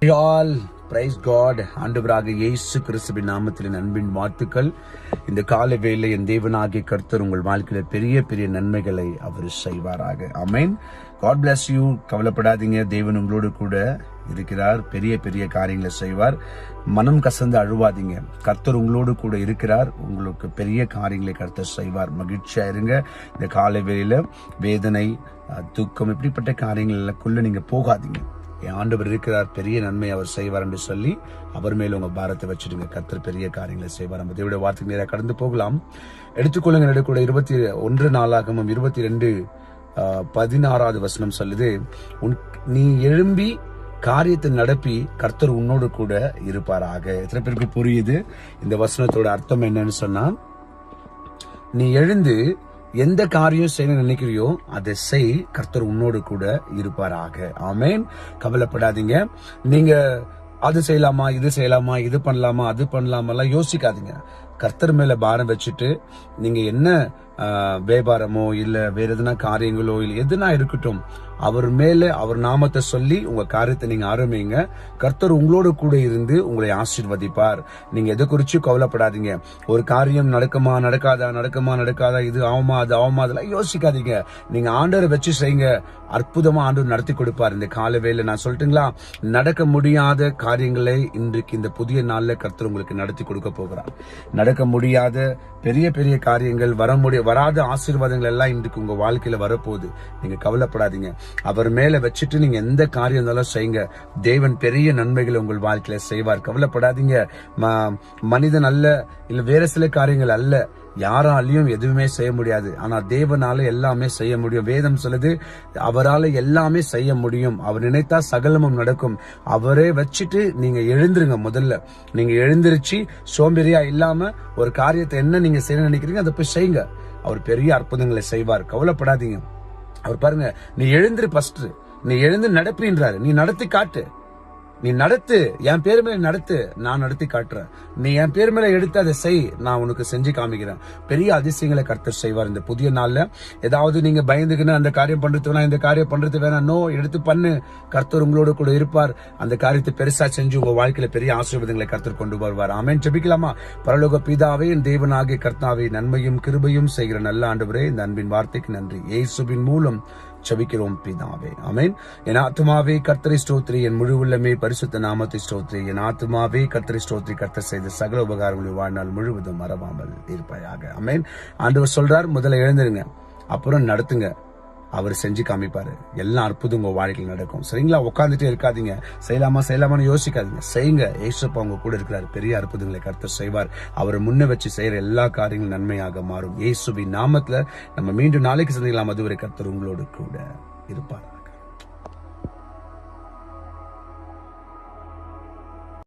All price God. ஆண்டவராக இயேசு கிறிஸ்துவின் நாமத்தில் அன்பின் வாழ்த்துக்கள். இந்த கால வேளை என் தேவனாகிய கர்த்தர் உங்கள் வாழ்க்கையில பெரிய பெரிய நன்மைகளை அவர் செய்வாராக. ஆமென். God bless you. கவலைப்படாதீங்க, தேவன் உங்களோடு கூட இருக்கிறார். பெரிய பெரிய காரியங்களை செய்வார். மனம் கசந்து அழுவாதீங்க. கர்த்தர் உங்களோடு கூட இருக்கிறார். உங்களுக்கு பெரிய காரியங்களை கர்த்தர் செய்வார். மகிழ்ச்சியா இருங்க. இந்த கால வேளையில வேதனை, துக்கம், இப்படிப்பட்ட காரியங்களுக்குள்ள நீங்க போகாதீங்க. என் ஆண்டவர் இருக்கிறார், பெரிய நன்மை அவர் செய்வார் என்று சொல்லி அவர் மேல உங்க பாரத்தை வச்சுடுங்க. கர்த்தர் பெரிய காரியங்களை செய்வார். நம்ம தேவனுடைய வார்த்தைக்கு நேராக கடந்து போகலாம். எடுத்துக்கொள்ளுங்க. எடுக்கூட 21 நாளாகமும் 22:16 வசனம் சொல்லுது, நீ எழும்பி காரியத்தை நடப்பி கர்த்தர் உன்னோடு கூட இருப்பாராக. எத்தனை பேருக்கு புரியுது இந்த வசனத்தோட அர்த்தம் என்னன்னு சொன்னா, நீ எழுந்து எந்த காரியம் செய்ய நினைக்கிறியோ அதை செய், கர்த்தர் உன்னோடு கூட இருப்பாராக. ஆமென். கவலைப்படாதீங்க. நீங்க அது செய்யலாமா, இது செய்யலாமா, இது பண்ணலாமா, அது பண்ணலாமா யோசிக்காதீங்க. கர்த்தர் மேல பாரம் வச்சுட்டு நீங்க என்ன வியாபாரமோ இல்ல வேற எதுனா காரியங்களோ இல்ல எதுனா இருக்கட்டும், அவர் மேல அவர் நாமத்தை சொல்லி உங்க காரியத்தை நீங்க ஆரம்பிங்க. கர்த்தர் உங்களோட கூட இருந்து உங்களை ஆசீர்வதிப்பார். நீங்க எதை குறிச்சு கவலைப்படாதீங்க. ஒரு காரியம் நடக்குமா நடக்காதா, இது ஆகுமா அது ஆகுமா, அதெல்லாம் யோசிக்காதீங்க. நீங்க ஆண்டவரை வச்சு செய்யுங்க. அற்புதமா ஆண்டவர் நடத்தி கொடுப்பார். இந்த கால வேளை நான் சொல்லட்டுங்களா, நடக்க முடியாத காரியங்களை இன்றைக்கு இந்த புதிய நாள்ல கர்த்தர் உங்களுக்கு நடத்தி கொடுக்க போகிறார். நடக்க முடியாத பெரிய பெரிய காரியங்கள், வராத ஆசீர்வாதங்கள் எல்லாம் இன்றைக்கு உங்க வாழ்க்கையில வரப்போகுது. நீங்க கவலைப்படாதீங்க. அவர் மேல வச்சுட்டு நீங்க எந்த காரியம் இருந்தாலும் செய்யுங்க. தேவன் பெரிய நன்மைகளை உங்கள் வாழ்க்கையில செய்வார். கவலைப்படாதீங்க. மனிதன் அல்ல, இல்ல வேற சில காரியங்கள் அல்ல, யாராலையும் எதுவுமே செய்ய முடியாது. ஆனா தேவனால எல்லாமே செய்ய முடியும். வேதம் சொல்லுது, அவரால எல்லாமே செய்ய முடியும். அவர் நினைத்தா சகலமும் நடக்கும். அவரே வச்சுட்டு நீங்க எழுந்துருங்க. முதல்ல நீங்க எழுந்திருச்சு சோம்பேறியா இல்லாம ஒரு காரியத்தை என்ன நீங்க செய்ய நினைக்கிறீங்க அதை போய் செய்யுங்க. அவர் பெரிய அற்புதங்களை செய்வார். கவலைப்படாதீங்க. அவர் பாருங்க, நீ எழுந்திரு, ஃபர்ஸ்ட் நீ எழுந்து நடப்பின்றாரு. நீ நடத்தி காட்டு. நீ நடத்து, என் பேர் மேல நடத்து, நான் நடத்தி காட்டுறேன். நீ என் பேர் மேல எடுத்து அதை செய், நான் உனக்கு செஞ்சு காமிக்கிறேன். பெரிய அதிசயங்களை கர்த்தர் செய்வார் இந்த புதிய நாள்ல. ஏதாவது நீங்க பயந்துக்குன்னு அந்த காரியம் பண்றது வேணாம், இந்த காரியம் பண்றது வேணாம், நோ, எடுத்து பண்ணு. கர்த்தர் உங்களோட கூட இருப்பார். அந்த காரியத்தை பெருசா செஞ்சு உங்க வாழ்க்கையில பெரிய ஆசீர்வாதங்களை கர்த்தர் கொண்டு வருவார். ஆமென். ஜெபிக்கலாமா? பரலோக பிதாவே, என் தேவனாகிய கர்த்தாவே, நன்மையும் கிருபையும் செய்கிற நல்ல ஆண்டவரே, இந்த அன்பின் வார்த்தைக்கு நன்றி. இயேசுவின் மூலம் ஜெபிக்கிறோம் பிதாவே. ஆமென். என் ஆத்துமாவே கர்த்தரை ஸ்தோத்திரி, என் முழு உள்ளமே பரிசுத்த நாமத்தை ஸ்தோத்திரி. என் ஆத்துமாவே கர்த்தரை ஸ்தோத்திரி, கர்த்தர் செய்த சகல உபகாரங்களை வாழ்நாள் முழுவதும் மறவாமல் இருப்பாயாக. ஆமென். ஆண்டவர் சொல்றார், முதல்ல எழுந்துருங்க, அப்புறம் நடத்துங்க. அவர் செஞ்சு காமிப்பாரு. எல்லா அற்புதம் உங்க வாழ்க்கையில் நடக்கும். சரிங்களா? உட்காந்துட்டே இருக்காதீங்க. செய்யலாமான்னு யோசிக்காதீங்க. செய்யுங்க. ஏசப்பா உங்க கூட இருக்கிறார். பெரிய அற்புதங்களை கர்த்தர் செய்வார். அவரை முன்ன வச்சு செய்யற எல்லா காரியங்களும் நன்மையாக மாறும். இயேசுவின் நாமத்துல நம்ம மீண்டும் நாளைக்கு சந்திக்கலாம். அதுவரை கர்த்தர் உங்களோடு கூட இருப்பார்.